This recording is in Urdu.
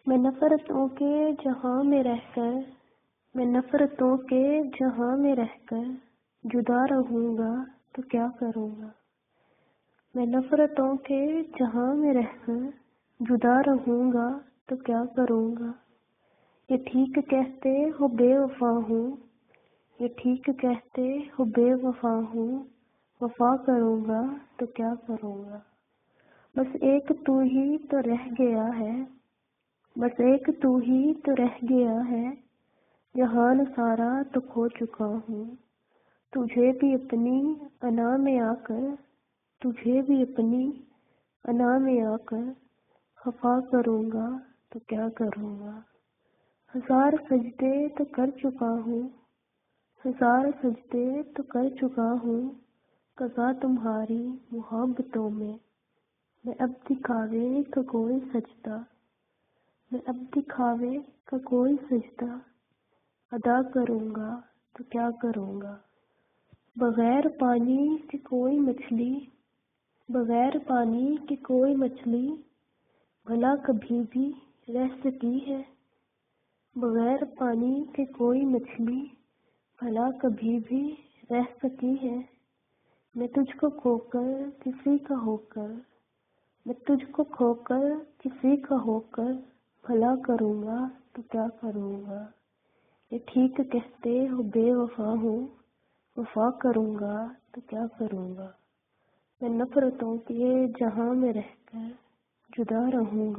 میں نفرتوں کے جہاں میں رہ کر میں نفرتوں کے جہاں میں رہ کر جدا رہوں گا تو کیا کروں گا۔ میں نفرتوں کے جہاں میں رہ کر جدا رہوں گا تو کیا کروں گا۔ یہ ٹھیک کہتے ہو بے وفا ہوں، یہ ٹھیک کہتے ہو بے وفا ہوں، وفا کروں گا تو کیا کروں گا۔ بس ایک تو ہی تو رہ گیا ہے، بس ایک تو ہی تو رہ گیا ہے، جہان سارا تو کھو چکا ہوں۔ تجھے بھی اپنی انا میں آ کر تجھے بھی اپنی انا میں آ کر خفا کروں گا تو کیا کروں گا۔ ہزار سجدے تو کر چکا ہوں، ہزار سجدے تو کر چکا ہوں، قضا تمہاری محبتوں میں اب دکھاوے کا کوئی سجدہ میں اب دکھاوے کا کوئی سجدہ ادا کروں گا تو کیا کروں گا۔ بغیر پانی کے کوئی مچھلی بغیر پانی کی کوئی مچھلی بھلا کبھی بھی رہ سکی ہے۔ بغیر پانی کے کوئی مچھلی بھلا کبھی بھی رہ سکی ہے۔ میں تجھ کو کھو کر کسی کا ہو کر میں تجھ کو کھو کر کسی کا ہو کر بھلا کروں گا تو کیا کروں گا۔ یہ ٹھیک کہتے ہو بے وفا ہوں، وفا کروں گا تو کیا کروں گا۔ میں نفرتوں کے جہاں میں رہ کر جدا رہوں گا